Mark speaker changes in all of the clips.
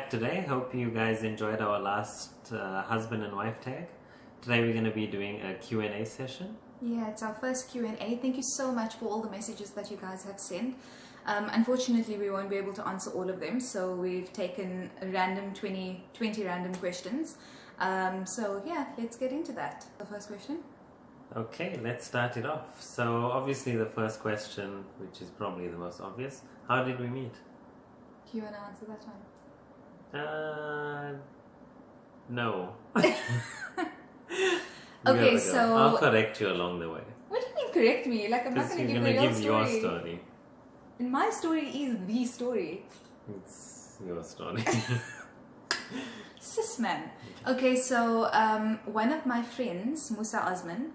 Speaker 1: back today. Hope you guys enjoyed our last husband and wife tag. Today we're going to be doing a Q&A session.
Speaker 2: Yeah, it's our first Q&A. Thank you so much for all the messages that you guys have sent. Unfortunately, we won't be able to answer all of them, so we've taken a random 20 random questions. So yeah, let's get into that. The first question.
Speaker 1: Okay, let's start it off. So obviously the first question, which is probably the most obvious, how did we meet?
Speaker 2: Do you want to answer that one?
Speaker 1: No.
Speaker 2: Okay, so
Speaker 1: I'll correct you along the way.
Speaker 2: What do you mean correct me? Like, I'm not going to give the real story.
Speaker 1: Your story.
Speaker 2: And my story is the story.
Speaker 1: It's your story.
Speaker 2: Sis man. Okay, so one of my friends, Musa Osman,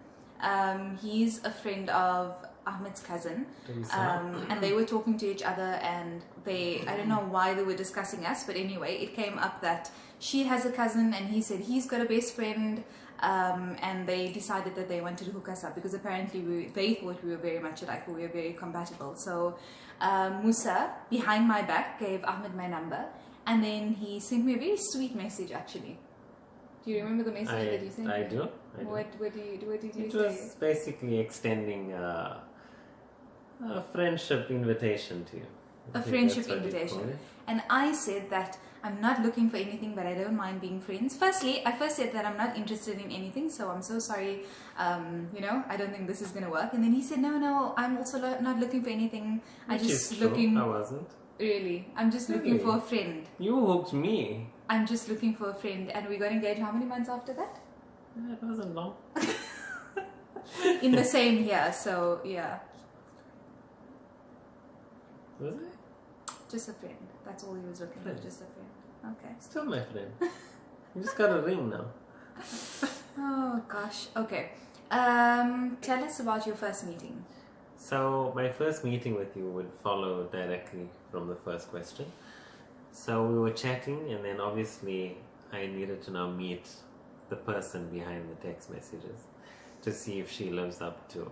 Speaker 2: he's a friend of Ahmad's cousin, and they were talking to each other, and I don't know why they were discussing us, but anyway, it came up that she has a cousin and he said he's got a best friend, and they decided that they wanted to hook us up because apparently they thought we were very much alike, we were very compatible. So Musa, behind my back, gave Ahmad my number, and then he sent me a very sweet message actually. Do you remember the message that you sent me?
Speaker 1: I do.
Speaker 2: What did you say?
Speaker 1: It was basically extending a friendship invitation to you.
Speaker 2: A friendship invitation. And I said that I'm not looking for anything, but I don't mind being friends. Firstly, I first said that I'm not interested in anything, so I'm so sorry, you know, I don't think this is going to work. And then he said, no, I'm also not looking for anything. I'm just looking...
Speaker 1: I wasn't.
Speaker 2: Really? I'm just looking for a friend.
Speaker 1: You hooked me.
Speaker 2: I'm just looking for a friend. And we got engaged how many months after that?
Speaker 1: It wasn't long.
Speaker 2: In the same year, so yeah.
Speaker 1: Was it?
Speaker 2: Just a friend. That's all he was looking for, just a friend. Okay.
Speaker 1: Still my friend. You just got a ring now.
Speaker 2: Oh gosh. Okay. Tell us about your first meeting.
Speaker 1: So my first meeting with you would follow directly from the first question. So we were chatting, and then obviously I needed to now meet the person behind the text messages to see if she lives up to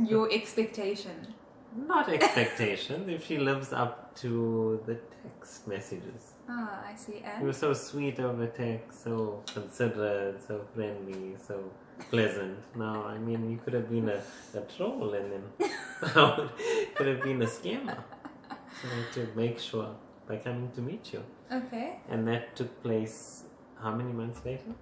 Speaker 2: your expectation.
Speaker 1: Not expectations, if she lives up to the text messages.
Speaker 2: Ah, I see. And
Speaker 1: you were so sweet over text, so considerate, so friendly, so pleasant. Now, I mean, you could have been a troll, and then could have been a scammer. So I had to make sure by coming to meet you.
Speaker 2: Okay.
Speaker 1: And that took place how many months later?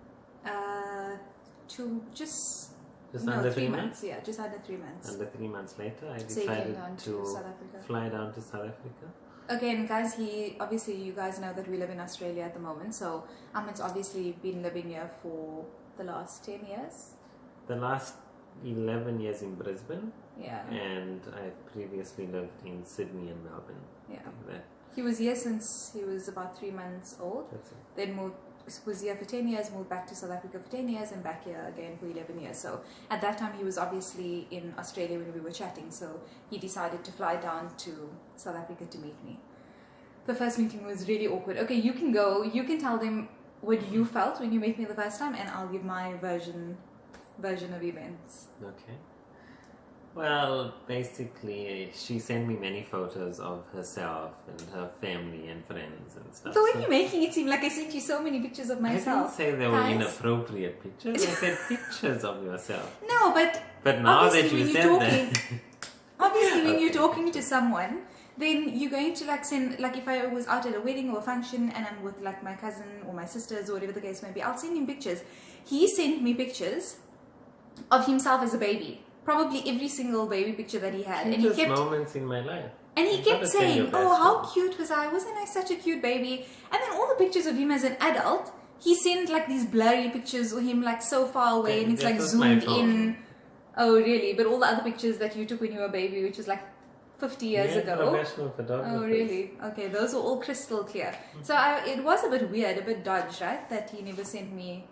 Speaker 2: Under 3 months. Yeah, just under 3 months.
Speaker 1: Under 3 months later, I decided to fly down to South Africa.
Speaker 2: Okay, and guys, obviously you guys know that we live in Australia at the moment, so Ahmad's obviously been living here for the last 10 years.
Speaker 1: The last 11 years in Brisbane.
Speaker 2: Yeah.
Speaker 1: And I previously lived in Sydney and Melbourne.
Speaker 2: Yeah. He was here since he was about 3 months old.
Speaker 1: That's it.
Speaker 2: Then was here for 10 years, moved back to South Africa for 10 years, and back here again for 11 years. So at that time he was obviously in Australia when we were chatting, so he decided to fly down to South Africa to meet me. The first meeting was really awkward. Okay, you can go, you can tell them what you felt when you met me the first time, and I'll give my version of events.
Speaker 1: Okay. Well, basically, she sent me many photos of herself and her family and friends and stuff.
Speaker 2: The way you're making it seem like I sent you so many pictures of myself.
Speaker 1: I didn't say they were inappropriate pictures. I said pictures of yourself.
Speaker 2: No,
Speaker 1: but now that you said that...
Speaker 2: Obviously, when you're talking to someone, then you're going to like send, like if I was out at a wedding or a function and I'm with like my cousin or my sisters or whatever the case may be, I'll send him pictures. He sent me pictures of himself as a baby. Probably every single baby picture that he had.
Speaker 1: Cutest moments in my life.
Speaker 2: And he kept saying, oh, how cute was I? Wasn't I such a cute baby? And then all the pictures of him as an adult, he sent like these blurry pictures of him like so far away, and it's like zoomed in. Oh, really? But all the other pictures that you took when you were a baby, which was like 50 years ago.
Speaker 1: Professional photographers.
Speaker 2: Oh, really? Okay, those were all crystal clear. So it was a bit weird, a bit dodgy, right? That he never sent me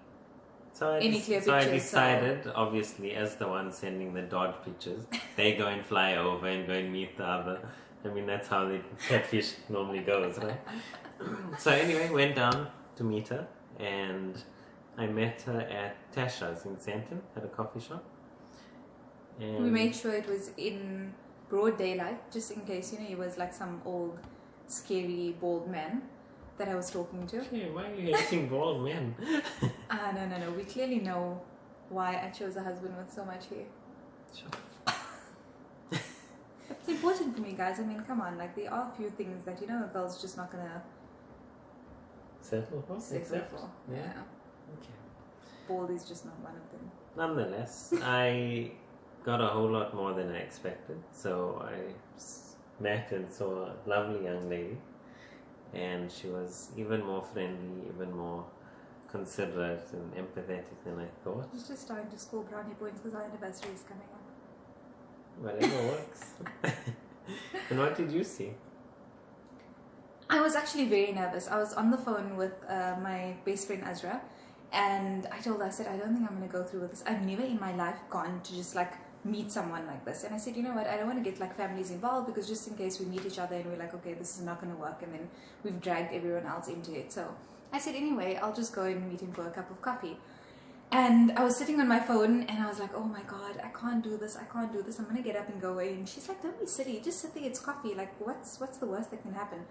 Speaker 2: any clear pictures.
Speaker 1: So I decided, obviously, as the one sending the dodge pictures, they go and fly over and go and meet the other. I mean, that's how the catfish normally goes, right? So anyway, went down to meet her, and I met her at Tasha's in Sandton at a coffee shop. And
Speaker 2: we made sure it was in broad daylight, just in case, you know, it was like some old scary bald man that I was talking to.
Speaker 1: Okay, why are you hating bald men?
Speaker 2: No. We clearly know why I chose a husband with so much hair.
Speaker 1: Sure.
Speaker 2: It's important for me, guys. I mean, come on. Like, there are a few things that, a girl's just not gonna
Speaker 1: settle for?
Speaker 2: Yeah.
Speaker 1: Okay.
Speaker 2: Bald is just not one of them.
Speaker 1: Nonetheless, I got a whole lot more than I expected. So I met and saw a lovely young lady, and she was even more friendly, even more considerate and empathetic than I thought.
Speaker 2: She's just starting to score brownie points because our anniversary is coming up.
Speaker 1: Whatever works. And what did you see?
Speaker 2: I was actually very nervous. I was on the phone with my best friend Azra, and I told her, I said, I don't think I'm going to go through with this. I've never in my life gone to just like meet someone like this. And I said, you know what, I don't want to get like families involved, because just in case we meet each other and we're like, okay, this is not going to work, and then we've dragged everyone else into it. So I said, anyway, I'll just go and meet him for a cup of coffee. And I was sitting on my phone and I was like, oh my God, I can't do this. I'm going to get up and go away. And she's like, don't be silly. Just sit there. It's coffee. Like, what's the worst that can happen?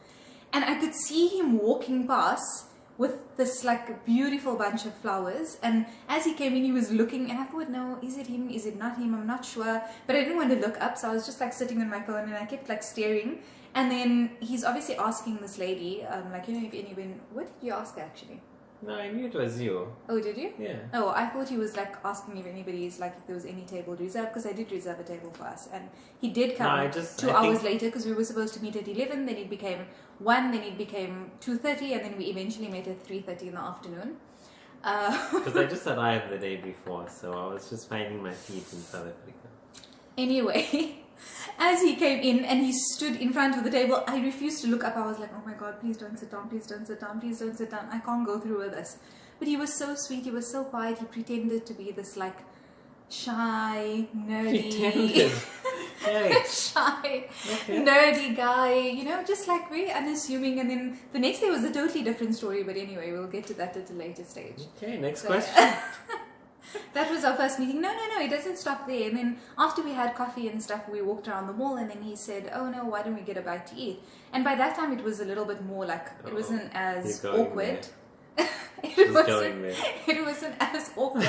Speaker 2: And I could see him walking past with this like beautiful bunch of flowers. And as he came in, he was looking, and I thought, no, is it him? Is it not him? I'm not sure. But I didn't want to look up. So I was just like sitting on my phone and I kept like staring. And then he's obviously asking this lady, like, if anyone, what did you ask her actually?
Speaker 1: No, I knew it was you.
Speaker 2: Oh, did you?
Speaker 1: Yeah.
Speaker 2: Oh, I thought he was like asking if anybody's like if there was any table reserved, because I did reserve a table for us, and he did come 2 hours later, because we were supposed to meet at 11. Then it became 1. Then it became 2:30, and then we eventually met at 3:30 in the afternoon.
Speaker 1: Because I just arrived the day before, so I was just finding my feet in South Africa.
Speaker 2: Anyway. As he came in and he stood in front of the table, I refused to look up. I was like, oh my God, please don't sit down, please don't sit down, please don't sit down. I can't go through with this. But he was so sweet, he was so quiet, he pretended to be this like shy, nerdy, shy, nerdy guy, just like very unassuming. And then the next day was a totally different story, but anyway, we'll get to that at a later stage.
Speaker 1: Okay, next question.
Speaker 2: That was our first meeting. No, it doesn't stop there. And then after we had coffee and stuff, we walked around the mall, and then he said, oh no, why don't we get a bite to eat? And by that time it was a little bit more like, it wasn't as awkward. It wasn't as awkward.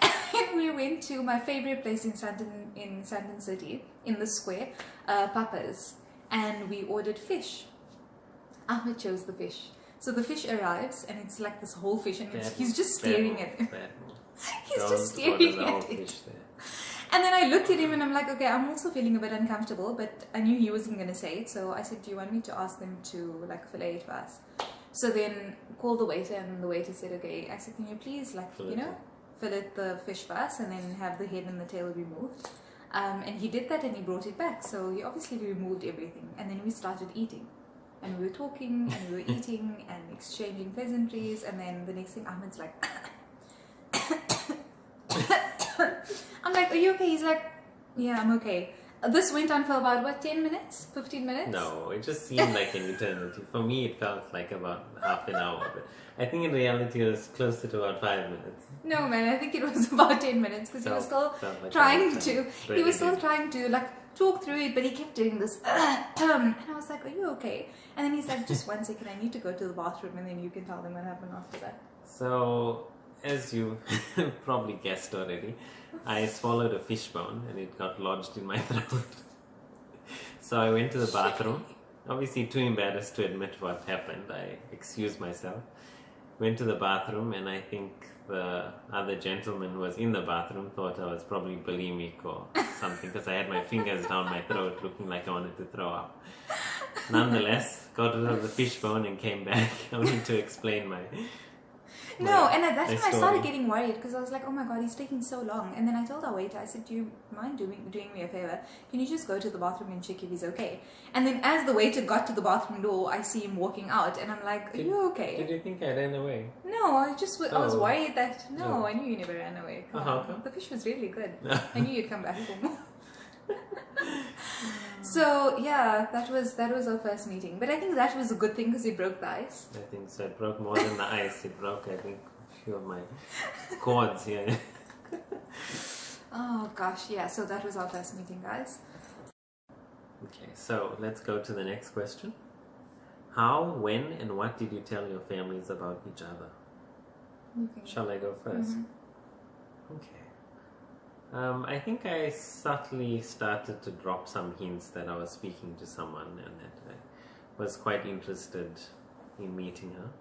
Speaker 2: And we went to my favorite place in Sandton City, in the square, Papa's, and we ordered fish. Ahmed chose the fish. So the fish arrives, and it's like this whole fish, and he's just staring at it. He's just staring at it. And then I looked at him and I'm like, okay, I'm also feeling a bit uncomfortable, but I knew he wasn't going to say it. So I said, do you want me to ask them to like fillet it for us? So then called the waiter, and the waiter said, okay. I said, can you please like, fillet the fish for us and then have the head and the tail removed? And he did that and he brought it back. So he obviously removed everything, and then we started eating. And we were talking and we were eating and exchanging pleasantries, and then the next thing Ahmed's like, I'm like, are you okay? He's like, yeah, I'm okay. This went on for about, 10 minutes? 15 minutes?
Speaker 1: No, it just seemed like an eternity. For me, it felt like about half an hour. But I think in reality, it was closer to about 5 minutes.
Speaker 2: No, man, I think it was about 10 minutes, because he was still trying to, like, talk through it, but he kept doing this, and I was like, are you okay? And then he's like, just 1 second, I need to go to the bathroom, and then you can tell them what happened after that.
Speaker 1: So, as you probably guessed already, I swallowed a fish bone and it got lodged in my throat. So I went to the bathroom, obviously too embarrassed to admit what happened. I excused myself, went to the bathroom, and I think the other gentleman who was in the bathroom thought I was probably bulimic or something, because I had my fingers down my throat looking like I wanted to throw up. Nonetheless, got rid of the fish bone and came back only to explain my...
Speaker 2: No, and at that time I started getting worried, because I was like, oh my God, he's taking so long. And then I told our waiter, I said, do you mind doing me a favor? Can you just go to the bathroom and check if he's okay? And then as the waiter got to the bathroom door, I see him walking out, and I'm like, are you okay?
Speaker 1: Did you think I ran away?
Speaker 2: No, I was worried that, I knew you never ran away. Come on. The fish was really good. I knew you'd come back for more. So yeah, that was our first meeting. But I think that was a good thing, because it broke the ice.
Speaker 1: I think so. It broke more than the ice. It broke, I think, a few of my cords here.
Speaker 2: Oh gosh, yeah. So that was our first meeting, guys.
Speaker 1: Okay, so let's go to the next question. How, when, and what did you tell your families about each other? Shall I go first? Okay. I think I subtly started to drop some hints that I was speaking to someone and that I was quite interested in meeting her.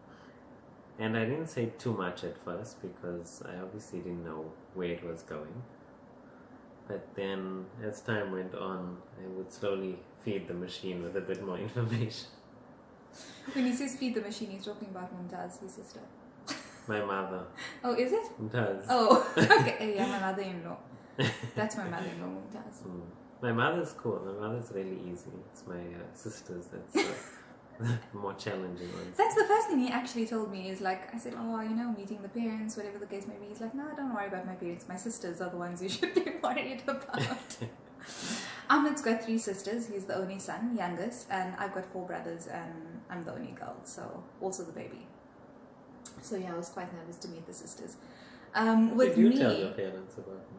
Speaker 1: And I didn't say too much at first because I obviously didn't know where it was going. But then as time went on, I would slowly feed the machine with a bit more information.
Speaker 2: When he says feed the machine, he's talking about Mumtaz, his sister.
Speaker 1: My mother.
Speaker 2: Oh, is it?
Speaker 1: Mumtaz.
Speaker 2: Oh, okay. Yeah, my mother-in-law. That's my mother-in-law, Mumtaz.
Speaker 1: My mother's cool. My mother's really easy. It's my sisters that's more challenging ones.
Speaker 2: That's the first thing he actually told me is like, I said, oh, you know, meeting the parents, whatever the case may be. He's like, no, don't worry about my parents. My sisters are the ones you should be worried about. Ahmad's got 3 sisters. He's the only son, youngest, and I've got 4 brothers, and I'm the only girl, so also the baby. So yeah, I was quite nervous to meet the sisters. With
Speaker 1: Did you
Speaker 2: me,
Speaker 1: tell your parents about me?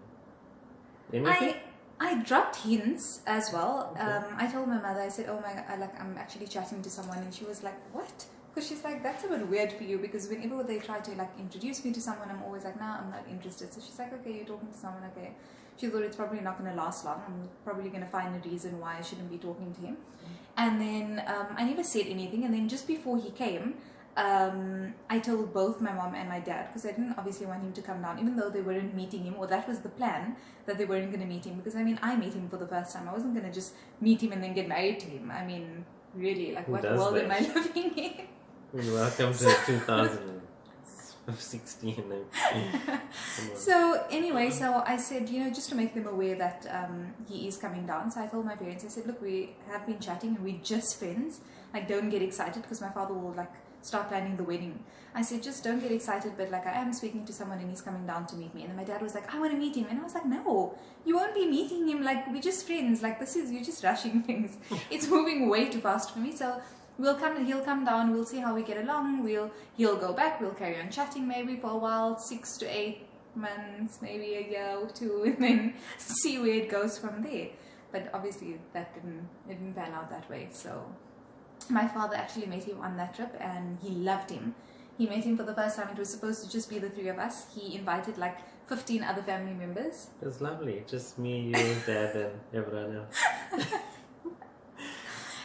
Speaker 1: Anything?
Speaker 2: I dropped hints as well.
Speaker 1: Okay.
Speaker 2: I told my mother, I said, oh my, I'm actually chatting to someone, and she was like, what? Because she's like, that's a bit weird for you, because whenever they try to like introduce me to someone, I'm always like, nah, I'm not interested. So she's like, okay, you're talking to someone, okay. She thought it's probably not going to last long. I'm probably going to find a reason why I shouldn't be talking to him. And then I never said anything, and then just before he came, I told both my mom and my dad, because I didn't obviously want him to come down, even though they weren't meeting him, or that was the plan, that they weren't going to meet him, because I mean, I met him for the first time. I wasn't going to just meet him and then get married to him. I mean, really, like, what world am I living in?
Speaker 1: Welcome to 2016.
Speaker 2: So anyway, so I said, you know, just to make them aware that he is coming down. So I told my parents, I said, look, we have been chatting and we're just friends. Like, don't get excited, because my father will like start planning the wedding. I said, just don't get excited, but like, I am speaking to someone and he's coming down to meet me. And then my dad was like, I want to meet him. And I was like, no, you won't be meeting him. Like, we're just friends. Like, you're just rushing things. It's moving way too fast for me. So he'll come down, we'll see how we get along, he'll go back, we'll carry on chatting maybe for a while, 6 to 8 months, maybe a year or 2, and then see where it goes from there. But obviously that didn't pan out that way. So my father actually met him on that trip and he loved him. He met him for the first time. It was supposed to just be the 3 of us. He invited like 15 other family members.
Speaker 1: It was lovely. Just me, you, Dad, and everyone else.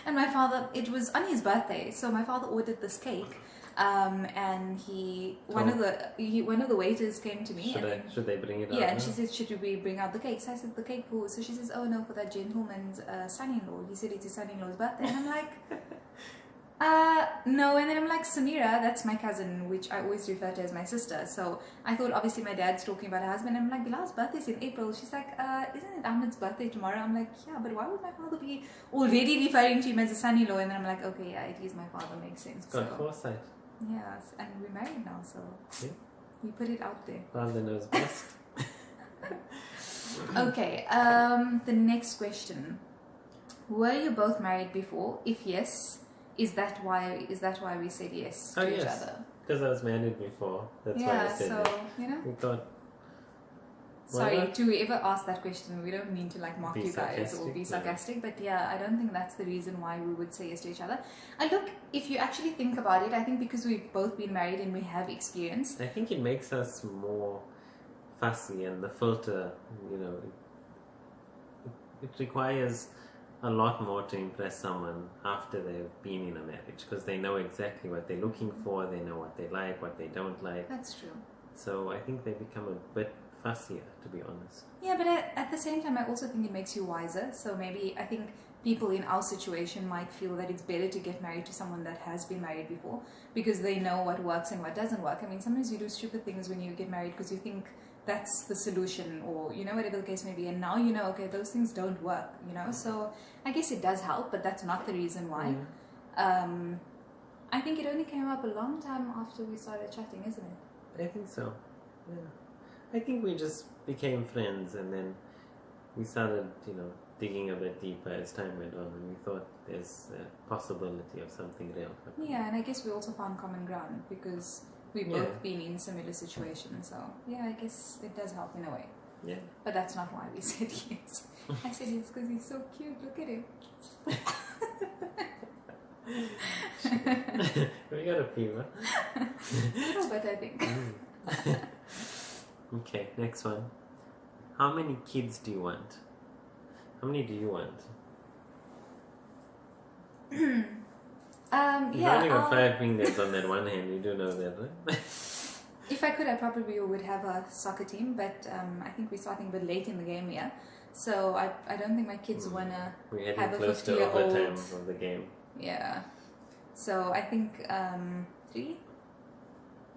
Speaker 2: And my father, it was on his birthday, so my father ordered this cake, and one of the waiters came to me.
Speaker 1: Should they bring it out?
Speaker 2: Yeah, and she said, should we bring out the cake? So I said, the cake who? So she says, oh no, for that gentleman's son-in-law. He said it's his son-in-law's birthday. And I'm like, no. And then I'm like, Samira, that's my cousin, which I always refer to as my sister. So I thought obviously my dad's talking about her husband. I'm like, Bilal's birthday's in April. She's like, isn't it Ahmad's birthday tomorrow? I'm like, yeah, but why would my father be already referring to him as a son-in-law? And then I'm like, okay, yeah, it is my father, makes sense.
Speaker 1: Got foresight.
Speaker 2: Yes, and we're married now, so
Speaker 1: yeah.
Speaker 2: We put it out there.
Speaker 1: Father knows best.
Speaker 2: Okay, the next question. Were you both married before? If yes, is that why we said yes to each other?
Speaker 1: Because I was married before. That's why I said
Speaker 2: so
Speaker 1: it.
Speaker 2: you know.
Speaker 1: We thought.
Speaker 2: Sorry, to whoever asked that question, we don't mean to like mock you guys or be sarcastic, but yeah, I don't think that's the reason why we would say yes to each other. And look, if you actually think about it, I think because we've both been married and we have experience.
Speaker 1: I think it makes us more fussy, and the filter, you know, it requires a lot more to impress someone after they've been in a marriage, because they know exactly what they're looking for, they know what they like, what they don't like.
Speaker 2: That's true.
Speaker 1: So I think they become a bit fussier, to be honest.
Speaker 2: Yeah, but at the same time, I also think it makes you wiser. So maybe I think people in our situation might feel that it's better to get married to someone that has been married before, because they know what works and what doesn't work. I mean, sometimes you do stupid things when you get married because you think that's the solution, or you know, whatever the case may be, and now you know, okay, those things don't work, you know. So I guess it does help, but that's not the reason why. I think it only came up a long time after we started chatting, isn't it?
Speaker 1: I think so. Yeah. I think we just became friends, and then we started, you know, digging a bit deeper as time went on, and we thought there's a possibility of something real happening.
Speaker 2: Yeah, and I guess we also found common ground because we've both been in similar situations. So yeah, I guess it does help in a way.
Speaker 1: Yeah.
Speaker 2: But that's not why we said yes. I said yes because he's so cute. Look at him.
Speaker 1: We got a fever.
Speaker 2: A little bit, I think.
Speaker 1: Okay, next one. How many kids do you want? How many do you want? You've only got 5 fingers on that one hand, you do know that, right?
Speaker 2: If I could, I probably would have a soccer team, but I think we're starting a bit late in the game here. So I don't think my kids want to have a 50-year-old.
Speaker 1: Overtime of the game.
Speaker 2: Yeah. So I think 3.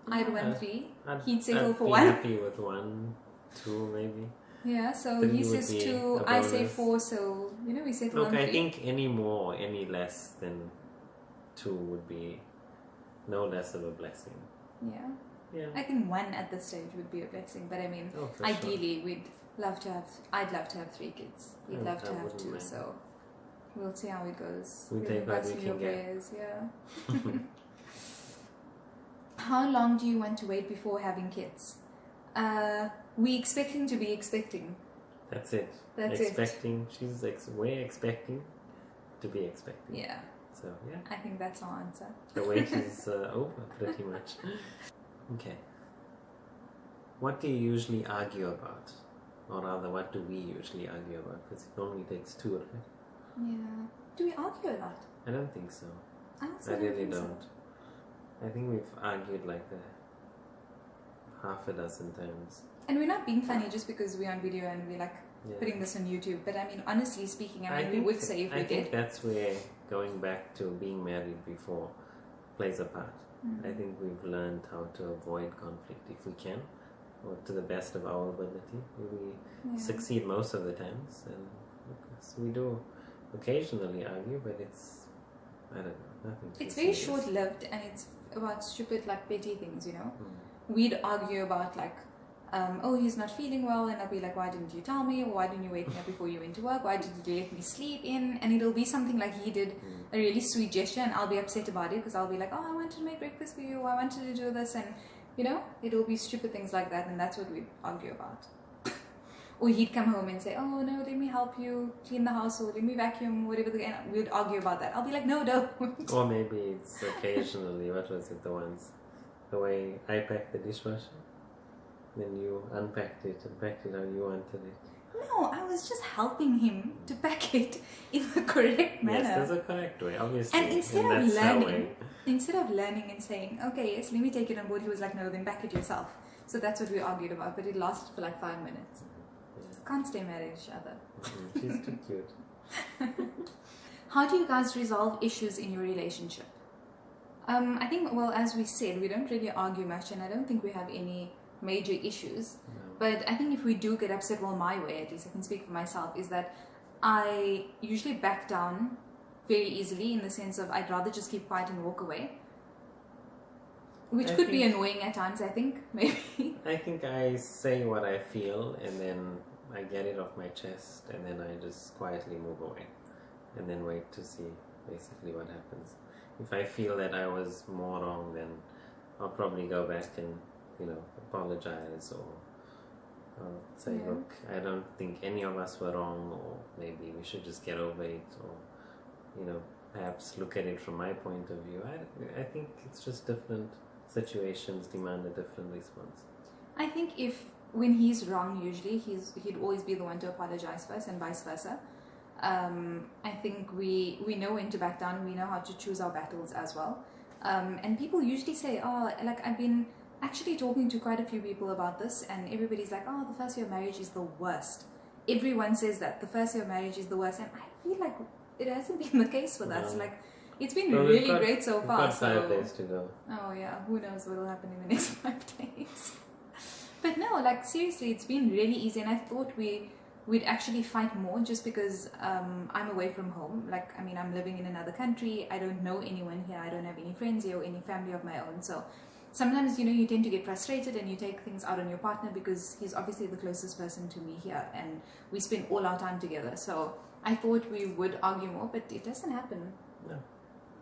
Speaker 2: I'd win 3. He'd settle for 1.
Speaker 1: I'd be happy with 1, 2 maybe.
Speaker 2: Yeah, so
Speaker 1: 3
Speaker 2: he says 2, I say 4, so we settle on 3.
Speaker 1: Look, I think any more, any less than 2 would be no less of a blessing.
Speaker 2: Yeah.
Speaker 1: Yeah.
Speaker 2: I think 1 at this stage would be a blessing, but I mean, ideally I'd love to have 3 kids. We'd love to have 2, so we'll see how it goes.
Speaker 1: We take what we can get.
Speaker 2: Yeah. How long do you want to wait before having kids? We expecting to be expecting.
Speaker 1: That's it.
Speaker 2: That's
Speaker 1: expecting. We're expecting to be expecting.
Speaker 2: Yeah.
Speaker 1: So yeah.
Speaker 2: I think that's our answer.
Speaker 1: The wait is over pretty much. Okay. What do you usually argue about? Or rather, what do we usually argue about? Because it normally takes 2, right?
Speaker 2: Yeah. Do we argue a lot?
Speaker 1: I don't think so.
Speaker 2: I
Speaker 1: really don't. I think we've argued like half a dozen times.
Speaker 2: And we're not being funny just because we're on video and we're like putting this on YouTube. But I mean, honestly speaking, we would say if we did.
Speaker 1: I think that's where going back to being married before plays a part. Mm-hmm. I think we've learned how to avoid conflict if we can, or to the best of our ability. We succeed most of the times, and we do occasionally argue, but it's, I don't know, nothing.
Speaker 2: It's very short-lived, and it's about stupid, like petty things, We'd argue about like, oh, he's not feeling well, and I'll be like, why didn't you tell me? Or why didn't you wake me up before you went to work? Why did you let me sleep in? And it'll be something like he did a really sweet gesture, and I'll be upset about it because I'll be like, oh, I wanted to make breakfast for you, or I wanted to do this, and it'll be stupid things like that, and that's what we argue about. Or he'd come home and say, oh no, let me help you clean the house, or let me vacuum, whatever. And we'd argue about that. I'll be like, no, don't.
Speaker 1: Or maybe it's occasionally, what was it, the way I packed the dishwasher, then you unpacked it and packed it how you wanted it.
Speaker 2: No, I was just helping him to pack it in the correct manner.
Speaker 1: Yes, there's a correct way, obviously.
Speaker 2: And instead of learning and saying, okay, yes, let me take it on board, he was like, no, then pack it yourself. So that's what we argued about, but it lasted for like 5 minutes. Can't stay married to each other.
Speaker 1: She's too cute.
Speaker 2: How do you guys resolve issues in your relationship? I think, well, as we said, we don't really argue much, and I don't think we have any major issues. No. But I think if we do get upset, well, my way, at least I can speak for myself, is that I usually back down very easily, in the sense of I'd rather just keep quiet and walk away. Which could be annoying at times, I think, maybe.
Speaker 1: I think I say what I feel, and then I get it off my chest, and then I just quietly move away, and then wait to see basically what happens. If I feel that I was more wrong, then I'll probably go back and, apologize, or say, look, I don't think any of us were wrong, or maybe we should just get over it, or, perhaps look at it from my point of view. I think it's just different situations demand a different response.
Speaker 2: I think when he's wrong, usually he'd always be the one to apologize first, and vice versa. I think we know when to back down. We know how to choose our battles as well. And people usually say, oh, like I've been actually talking to quite a few people about this, and everybody's like, oh, the first year of marriage is the worst. Everyone says that the first year of marriage is the worst, and I feel like it hasn't been the case with us. Like, it's been really great so far.
Speaker 1: We've got 5 days to go.
Speaker 2: Oh yeah, who knows what will happen in the next 5 days. But no, like seriously, it's been really easy, and I thought we'd actually fight more just because I'm away from home. Like, I mean, I'm living in another country. I don't know anyone here. I don't have any friends here or any family of my own. So sometimes, you tend to get frustrated and you take things out on your partner because he's obviously the closest person to me here, and we spend all our time together. So I thought we would argue more, but it doesn't happen.
Speaker 1: No.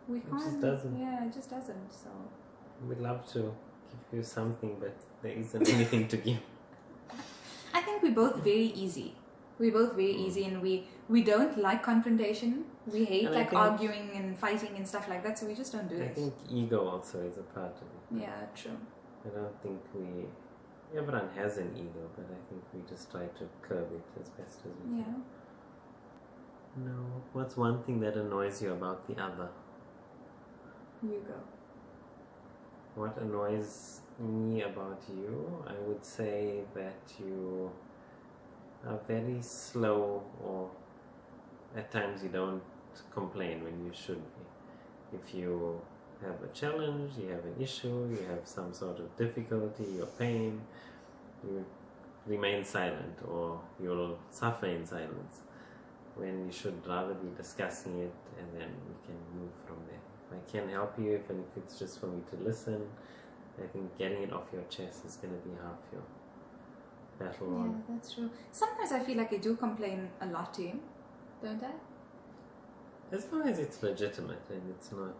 Speaker 2: We can't.
Speaker 1: It just doesn't.
Speaker 2: Yeah, it just doesn't. So
Speaker 1: we'd love to give you something, but there isn't anything to give.
Speaker 2: I think we're both very easy. We're both very easy, and we we don't like confrontation. We hate
Speaker 1: And
Speaker 2: like arguing and fighting and stuff like that, so we just don't do it.
Speaker 1: I think ego also is a part of it.
Speaker 2: Yeah, true.
Speaker 1: I don't think everyone has an ego, but I think we just try to curb it as best as we can. No. What's one thing that annoys you about the other?
Speaker 2: You go.
Speaker 1: What annoys me about you? I would say that you are very slow, or at times you don't complain when you should be. If you have a challenge, you have an issue, you have some sort of difficulty or pain, you remain silent, or you'll suffer in silence, when you should rather be discussing it, and then we can move from there. If I can help you, even if it's just for me to listen, I think getting it off your chest is going to be half your battle.
Speaker 2: Yeah, that's true. Sometimes I feel like I do complain a lot to him, don't I?
Speaker 1: As long as it's legitimate and it's not,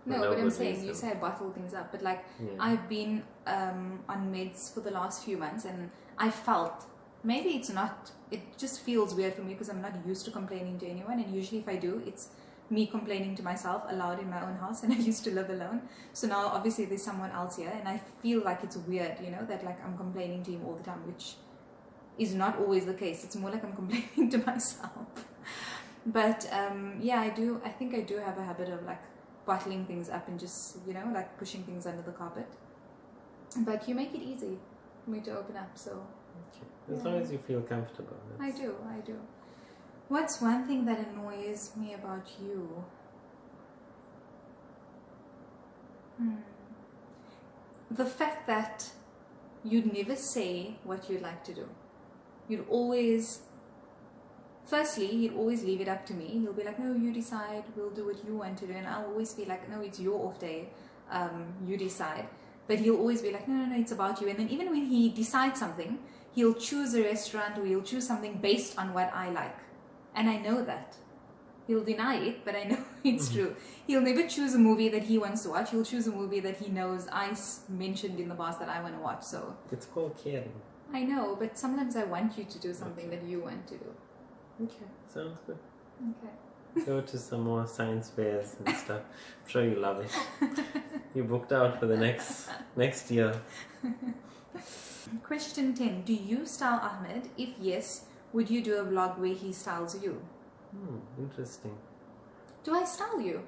Speaker 2: No, but I'm saying, you say I bottle things up, but like, I've been on meds for the last few months, and I felt, maybe it's not, it just feels weird for me because I'm not used to complaining to anyone, and usually if I do, it's me complaining to myself aloud in my own house, and I used to live alone. So now obviously there's someone else here, and I feel like it's weird, that like I'm complaining to him all the time, which is not always the case. It's more like I'm complaining to myself. But yeah, I think I do have a habit of like bottling things up and just, like pushing things under the carpet. But you make it easy for me to open up, so.
Speaker 1: Okay. As long as you feel comfortable.
Speaker 2: I do. What's one thing that annoys me about you? The fact that you'd never say what you'd like to do. You'd always, firstly, he'd always leave it up to me. He'll be like, no, you decide, we'll do what you want to do. And I'll always be like, no, it's your off day, you decide. But he'll always be like, no, it's about you. And then even when he decides something, he'll choose a restaurant or he'll choose something based on what I like. And I know that. He'll deny it, but I know it's true. He'll never choose a movie that he wants to watch. He'll choose a movie that he knows I mentioned in the past that I want to watch. So
Speaker 1: it's called caring.
Speaker 2: I know, but sometimes I want you to do something that you want to do.
Speaker 1: Okay, sounds good.
Speaker 2: Okay.
Speaker 1: Go to some more science fairs and stuff. I'm sure you love it. You booked out for the next year.
Speaker 2: Question 10. Do you style Ahmed? If yes, would you do a vlog where he styles you?
Speaker 1: Interesting.
Speaker 2: Do I style you?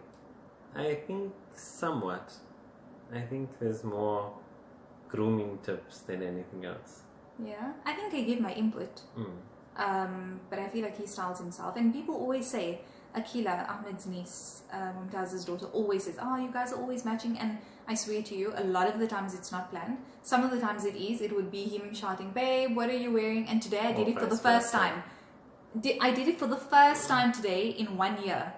Speaker 1: I think somewhat. I think there's more grooming tips than anything else.
Speaker 2: Yeah, I think I give my input. But I feel like he styles himself. And people always say, Akila, Ahmed's niece, Mumtaz's daughter, always says, oh, you guys are always matching. And I swear to you, a lot of the times it's not planned. Some of the times it is. It would be him shouting, babe, what are you wearing? And today I did it for the first time. I did it for the first time today in 1 year.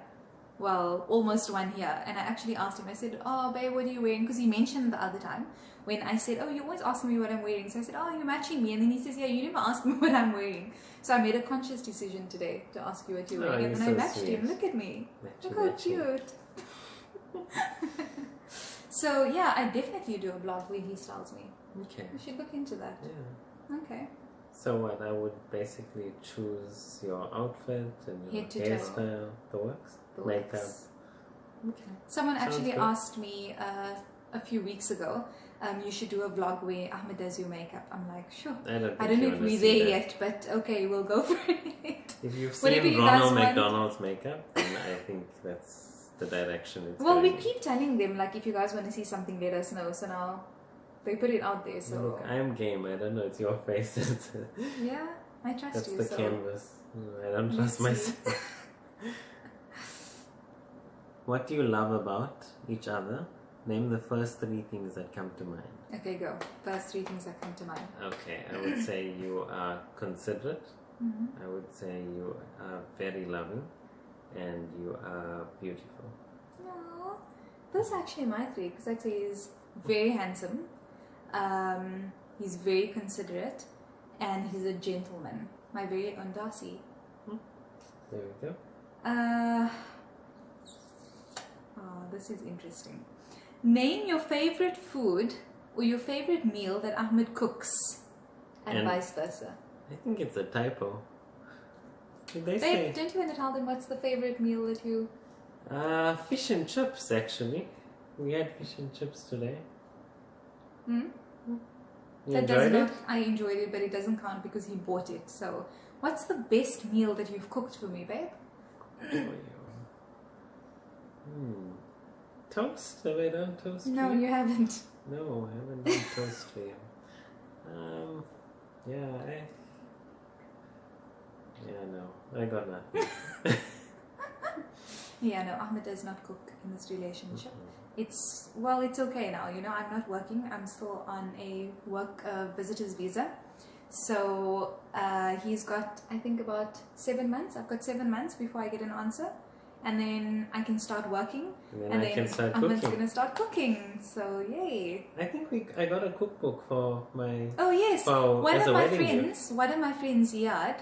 Speaker 2: Well, almost 1 year. And I actually asked him, I said, oh, babe, what are you wearing? Because he mentioned the other time when I said, oh, you always ask me what I'm wearing. So I said, oh, you're matching me. And then he says, yeah, you never asked me what I'm wearing. So I made a conscious decision today to ask you what you're wearing. And I matched him. Look at me. Look how cute. So yeah, I definitely do a vlog where he styles me.
Speaker 1: Okay.
Speaker 2: We should look into that.
Speaker 1: Yeah.
Speaker 2: Okay.
Speaker 1: So what? I would basically choose your outfit and your hairstyle, the works, makeup. Okay.
Speaker 2: Someone actually asked me a few weeks ago, you should do a vlog where Ahmed does your makeup. I'm like, sure. I don't know if we're there yet, but okay, we'll go for it.
Speaker 1: If you've seen Ronald McDonald's makeup, then I think that's the direction it's
Speaker 2: Well, we
Speaker 1: in.
Speaker 2: keep telling them, like, if you guys want to see something, let us know. So now they put it out there. So
Speaker 1: look, I am game. I don't know. It's your face.
Speaker 2: Yeah, I trust
Speaker 1: that's
Speaker 2: you.
Speaker 1: That's the canvas. I don't trust myself. What do you love about each other? Name the first 3 things that come to mind.
Speaker 2: Okay, go. First 3 things that come to mind.
Speaker 1: Okay, I would say you are considerate. I would say you are very loving. And you are beautiful.
Speaker 2: No, those are actually my 3, because I'd say he's very handsome, he's very considerate, and he's a gentleman. My very own Darcy.
Speaker 1: There we go.
Speaker 2: Oh, this is interesting. Name your favorite food or your favorite meal that Ahmed cooks, and vice versa.
Speaker 1: I think it's a typo. Did they
Speaker 2: Babe,
Speaker 1: say?
Speaker 2: don't you want to tell them what's the favorite meal that you...
Speaker 1: Fish and chips, actually. We had fish and chips today.
Speaker 2: Hmm?
Speaker 1: You
Speaker 2: That does
Speaker 1: enjoyed
Speaker 2: not...
Speaker 1: it?
Speaker 2: I enjoyed it, but it doesn't count because he bought it. So, what's the best meal that you've cooked for me, babe?
Speaker 1: Toast? Have I done toast
Speaker 2: No,
Speaker 1: for you?
Speaker 2: you haven't.
Speaker 1: No, I haven't done toast for you. I got nothing.
Speaker 2: Yeah, no, Ahmed does not cook in this relationship. It's okay now, you know, I'm not working. I'm still on a work visitor's visa. So he's got, I think, about 7 months. I've got 7 months before I get an answer. And then I can start working.
Speaker 1: And then I can start
Speaker 2: Ahmed's
Speaker 1: cooking.
Speaker 2: going to start cooking. So, yay.
Speaker 1: I think I got a cookbook for my...
Speaker 2: Oh, yes.
Speaker 1: For,
Speaker 2: One
Speaker 1: as
Speaker 2: of
Speaker 1: a
Speaker 2: my
Speaker 1: wedding
Speaker 2: friends, Ziyad,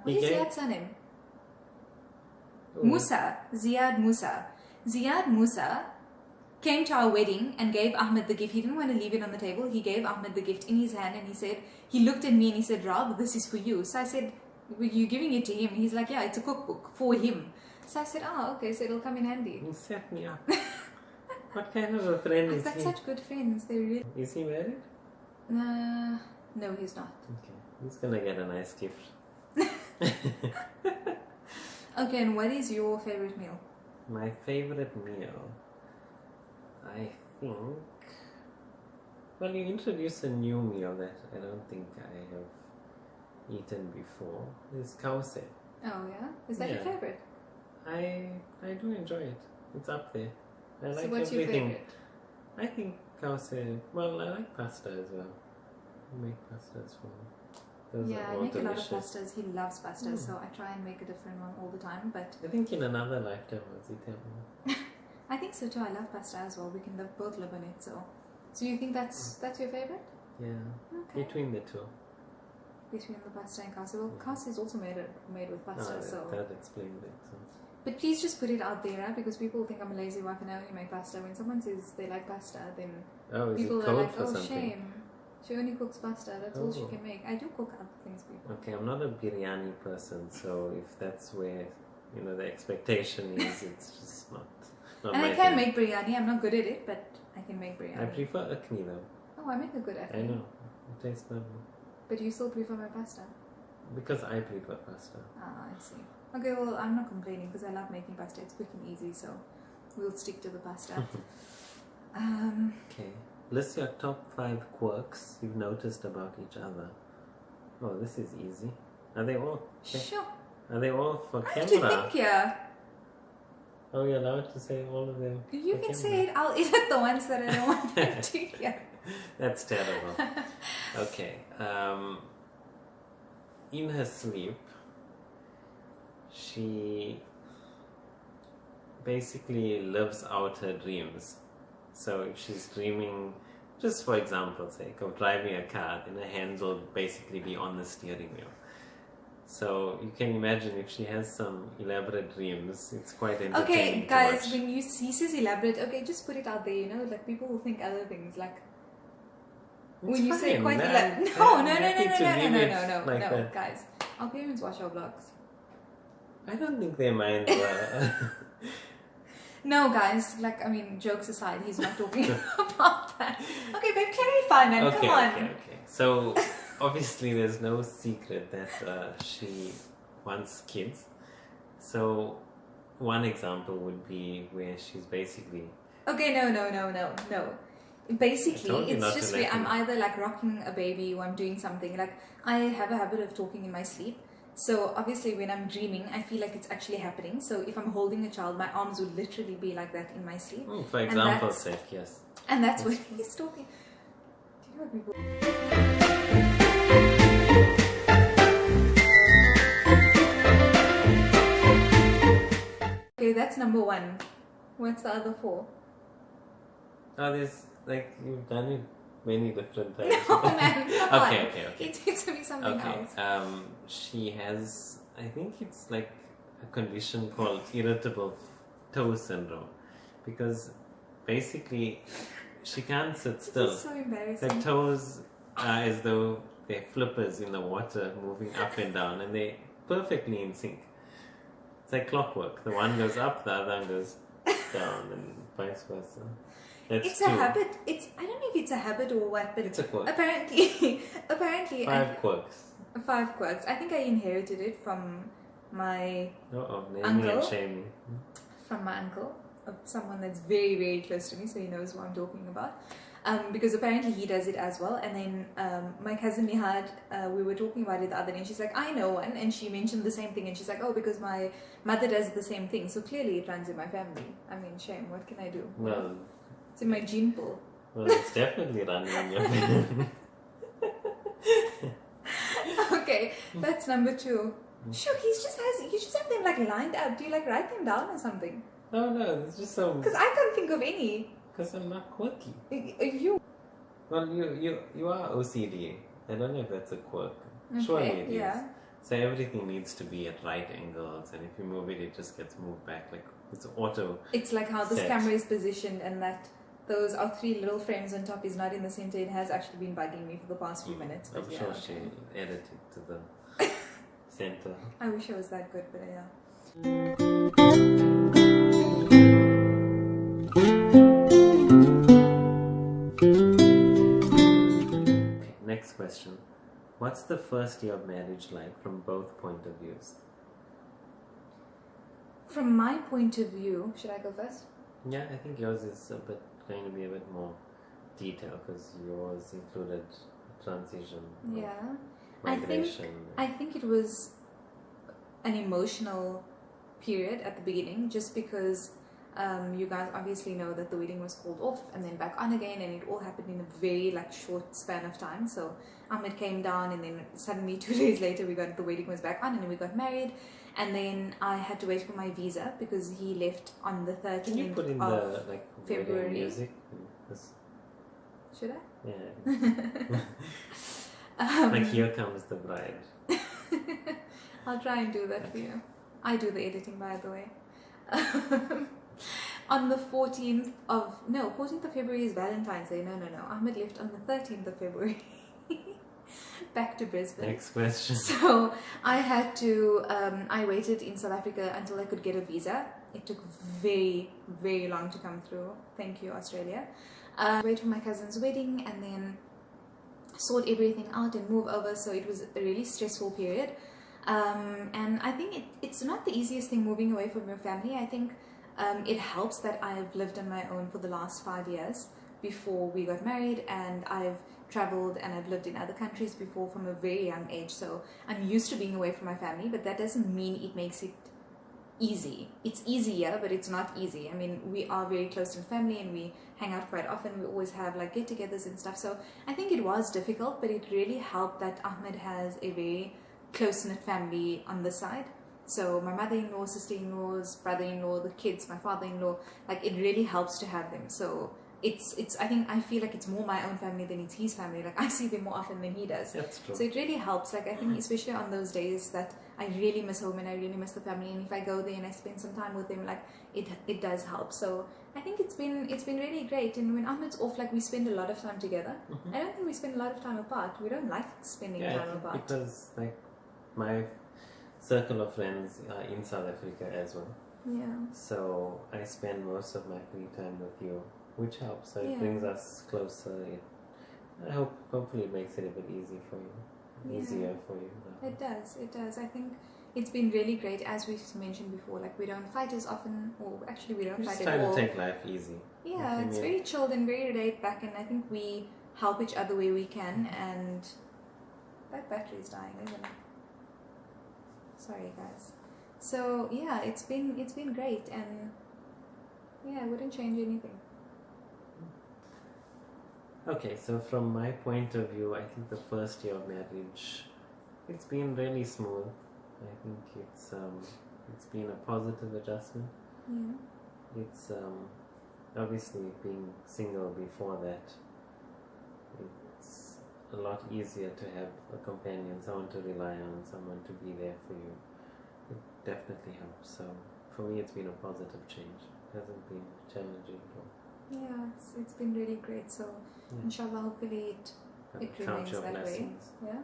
Speaker 2: what is
Speaker 1: gave-
Speaker 2: Ziyad's surname?
Speaker 1: gift.
Speaker 2: Musa, Ziyad Musa. Ziyad Musa came to our wedding and gave Ahmed the gift. He didn't want to leave it on the table. He gave Ahmed the gift in his hand and he said, he looked at me and he said, Rab, this is for you. So I said, were you giving it to him? He's like, yeah, it's a cookbook for him. So I said, oh, okay, so it'll come in handy.
Speaker 1: You set me up. What kind of a friend
Speaker 2: I've
Speaker 1: is
Speaker 2: got
Speaker 1: he?
Speaker 2: such good friends. They really...
Speaker 1: Is he married?
Speaker 2: No, he's not.
Speaker 1: Okay, he's gonna get a nice gift.
Speaker 2: Okay, and what is your favorite meal?
Speaker 1: My favorite meal, I think... Well, you introduced a new meal that I don't think I have eaten before. It's kause.
Speaker 2: Oh, yeah? Is that your
Speaker 1: Yeah.
Speaker 2: favorite?
Speaker 1: I do enjoy it. It's up there. I like
Speaker 2: So what's your
Speaker 1: everything.
Speaker 2: favorite?
Speaker 1: I think kause. Well, I like pasta as well. You make pastas for me. Those
Speaker 2: Yeah,
Speaker 1: are
Speaker 2: I
Speaker 1: all
Speaker 2: make a lot of
Speaker 1: delicious.
Speaker 2: pastas. He loves pasta, so I try and make a different one all the time. But
Speaker 1: I think in another lifetime I was eating.
Speaker 2: I think so too. I love pasta as well. We can both live on it. So you think that's your favorite?
Speaker 1: Yeah,
Speaker 2: Okay.
Speaker 1: between the two.
Speaker 2: Between the pasta and kase. Well, kase is also made with pasta.
Speaker 1: Oh,
Speaker 2: So,
Speaker 1: that explains it. So.
Speaker 2: but please just put it out there, huh? Because people think I'm a lazy wife and I only make pasta. When someone says they like pasta, then
Speaker 1: Oh, is
Speaker 2: people
Speaker 1: it
Speaker 2: are
Speaker 1: code
Speaker 2: like,
Speaker 1: for
Speaker 2: "Oh,
Speaker 1: something?
Speaker 2: shame. She only cooks pasta. That's all she
Speaker 1: Oh.
Speaker 2: can make." I do cook other things, people.
Speaker 1: Okay, I'm not a biryani person, so if that's where the expectation is, it's just not
Speaker 2: And
Speaker 1: my
Speaker 2: I can
Speaker 1: thing.
Speaker 2: make biryani. I'm not good at it, but I can make biryani.
Speaker 1: I prefer akni though.
Speaker 2: Oh, I make a good
Speaker 1: I
Speaker 2: akni.
Speaker 1: know it tastes lovely
Speaker 2: But you still prefer my pasta?
Speaker 1: because I prefer pasta.
Speaker 2: Ah, I see. Okay, well, I'm not complaining because I love making pasta. It's quick and easy, so we'll stick to the pasta.
Speaker 1: Okay, list your top 5 quirks you've noticed about each other. Oh, this is easy. Are they all? Okay.
Speaker 2: Sure.
Speaker 1: Are they all for
Speaker 2: I have to
Speaker 1: camera?
Speaker 2: think here.
Speaker 1: Are we allowed to say all of them?
Speaker 2: You
Speaker 1: for
Speaker 2: can
Speaker 1: camera?
Speaker 2: say it. I'll edit the ones that I don't want them to hear.
Speaker 1: That's terrible. Okay. In her sleep, she basically lives out her dreams. So if she's dreaming, just for example's sake, of driving a car, then her hands will basically be on the steering wheel. So you can imagine if she has some elaborate dreams, it's quite entertaining
Speaker 2: Okay,
Speaker 1: to
Speaker 2: guys,
Speaker 1: watch.
Speaker 2: when he says elaborate, okay, just put it out there, like people will think other things, like
Speaker 1: It's
Speaker 2: when you say
Speaker 1: fine.
Speaker 2: quite
Speaker 1: I'm
Speaker 2: elaborate.
Speaker 1: happy
Speaker 2: No,
Speaker 1: to leave it
Speaker 2: no,
Speaker 1: like that.
Speaker 2: guys. Our parents watch our vlogs.
Speaker 1: I don't think they mind.
Speaker 2: No, guys, jokes aside, he's not talking about that. Okay, babe, clarify, man, come on.
Speaker 1: Okay. So, obviously, there's no secret that she wants kids. So, one example would be where she's basically...
Speaker 2: Okay, no. Basically,
Speaker 1: I told you
Speaker 2: it's
Speaker 1: not
Speaker 2: just
Speaker 1: to
Speaker 2: where
Speaker 1: let
Speaker 2: I'm
Speaker 1: me.
Speaker 2: either like rocking a baby or I'm doing something. Like, I have a habit of talking in my sleep. So obviously when I'm dreaming, I feel like it's actually happening. So if I'm holding a child, my arms would literally be like that in my sleep.
Speaker 1: for example's sake, yes.
Speaker 2: And that's what he's talking. Do you know what people... Okay, that's number 1. What's the other 4?
Speaker 1: Oh, there's, you've done it many different times.
Speaker 2: No, man, come on.
Speaker 1: Okay.
Speaker 2: It needs to be something else.
Speaker 1: She has, I think it's like a condition called irritable toe syndrome, because basically she can't sit still.
Speaker 2: This is so embarrassing.
Speaker 1: Her toes are as though their flippers in the water moving up and down, and they're perfectly in sync. It's like clockwork. The one goes up, the other one goes down, and vice versa.
Speaker 2: It's a habit. I don't know if it's a habit or what, but
Speaker 1: it's a quirk.
Speaker 2: Apparently,
Speaker 1: 5 quirks.
Speaker 2: 5 quirks. I think I inherited it from my
Speaker 1: Naming
Speaker 2: uncle.
Speaker 1: and shaming.
Speaker 2: From my uncle, someone that's very, very close to me, so he knows what I'm talking about. Because apparently he does it as well. And then my cousin Mehcad, we were talking about it the other day, and she's like, I know one, and she mentioned the same thing, and she's like, oh, because my mother does the same thing, so clearly it runs in my family. I mean, shame, what can I do?
Speaker 1: Well,
Speaker 2: it's in my gene pool.
Speaker 1: Well, it's definitely running in your family.
Speaker 2: Okay, that's number 2. Sure, you just have them like lined up. Do you like write them down or something?
Speaker 1: No, it's just so.
Speaker 2: Because I can't think of any.
Speaker 1: Because I'm not quirky.
Speaker 2: You.
Speaker 1: Well, you are OCD. I don't know if that's a quirk.
Speaker 2: Okay,
Speaker 1: Surely it
Speaker 2: yeah.
Speaker 1: is. So everything needs to be at right angles, and if you move it, it just gets moved back. Like it's auto.
Speaker 2: It's like how this
Speaker 1: set.
Speaker 2: camera is positioned, and that those are 3 little frames on top is not in the center. It has actually been bugging me for the past few minutes. But
Speaker 1: I'm
Speaker 2: yeah,
Speaker 1: sure
Speaker 2: okay.
Speaker 1: she edited to the center.
Speaker 2: I wish I was that good, but yeah.
Speaker 1: Okay, next question. What's the first year of marriage like from both point of views?
Speaker 2: From my point of view, should I go first?
Speaker 1: Yeah, I think yours is going to be a bit more detailed because yours included transition,
Speaker 2: Yeah.
Speaker 1: migration.
Speaker 2: I think it was an emotional period at the beginning, just because you guys obviously know that the wedding was called off and then back on again, and it all happened in a very short span of time. So Ahmad came down, and then suddenly 2 days later the wedding was back on, and then we got married, and then I had to wait for my visa because he left on the 13th
Speaker 1: Can you put in
Speaker 2: of
Speaker 1: the
Speaker 2: February.
Speaker 1: wedding music?
Speaker 2: Should I?
Speaker 1: Yeah. Like here comes the bride.
Speaker 2: I'll try and do that for you. I do the editing, by the way. On the 14th of February is Valentine's Day. No. Ahmed left on the 13th of February. Back to Brisbane.
Speaker 1: Next question.
Speaker 2: So I had to, I waited in South Africa until I could get a visa. It took very, very long to come through. Thank you, Australia. Wait for my cousin's wedding and then sort everything out and move over. So it was a really stressful period. And I think it's not the easiest thing moving away from your family. I think it helps that I've lived on my own for the last 5 years before we got married, and I've traveled and I've lived in other countries before from a very young age. So I'm used to being away from my family, but that doesn't mean it makes it easy. It's easier, but it's not easy. I mean, we are very close in family and we hang out quite often. We always have get-togethers and stuff. So I think it was difficult, but it really helped that Ahmed has a very close-knit family on this side. So my mother-in-law, sister-in-laws, brother-in-law, the kids, my father-in-law, it really helps to have them. So I feel like it's more my own family than it's his family. I see them more often than he does.
Speaker 1: That's true.
Speaker 2: So it really helps. I think especially on those days that I really miss home and I really miss the family, and if I go there and I spend some time with them, it does help. So I think it's been really great. And when Ahmed's off, we spend a lot of time together.
Speaker 1: Mm-hmm.
Speaker 2: I don't think we spend a lot of time apart. We don't like spending time apart.
Speaker 1: Because my circle of friends are in South Africa as well.
Speaker 2: Yeah.
Speaker 1: So I spend most of my free time with you, which helps. So it brings us closer. Hopefully it makes it a bit easier for you.
Speaker 2: It does. I think it's been really great, as we've mentioned before. We don't fight as often, or actually we don't fight at all.
Speaker 1: Just try to take life easy.
Speaker 2: Yeah, it's very chilled and very laid back, and I think we help each other where we can. And that battery is dying, isn't it? Sorry, guys. So yeah, it's been great, and yeah, I wouldn't change anything.
Speaker 1: Okay, so from my point of view, I think the first year of marriage, it's been really smooth. I think it's been a positive adjustment.
Speaker 2: Yeah.
Speaker 1: It's obviously being single before that, it's a lot easier to have a companion, someone to rely on, someone to be there for you. It definitely helps. So for me, it's been a positive change. It hasn't been challenging at all.
Speaker 2: Yeah, it's been really great. So inshallah, hopefully it it
Speaker 1: Count
Speaker 2: remains
Speaker 1: your
Speaker 2: that way.
Speaker 1: blessings.
Speaker 2: Yeah.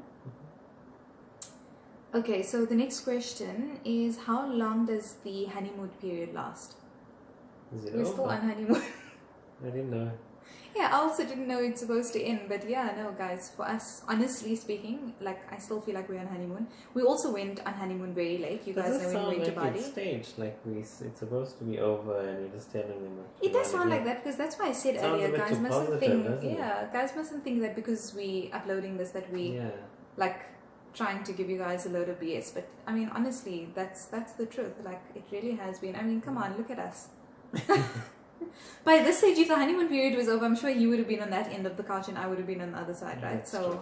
Speaker 2: Okay, so the next question is, how long does the honeymoon period last?
Speaker 1: Is it
Speaker 2: We're
Speaker 1: over?
Speaker 2: still on honeymoon.
Speaker 1: I didn't know.
Speaker 2: Yeah, I also didn't know it's supposed to end, but yeah, no, guys, for us, honestly speaking, like, I still feel like we're on honeymoon. We also went on honeymoon very late. You guys know when we went to Bali.
Speaker 1: It's staged, like it's supposed to be over, and you're just telling them.
Speaker 2: It does sound like that, because that's why I said earlier, guys mustn't think. Yeah, guys mustn't think that because we uploading this that we like trying to give you guys a load of BS. But I mean, honestly, that's the truth. Like, it really has been. I mean, come on, look at us. By this stage, if the honeymoon period was over, I'm sure he would have been on that end of the couch and I would have been on the other side, right?
Speaker 1: That's
Speaker 2: so
Speaker 1: true.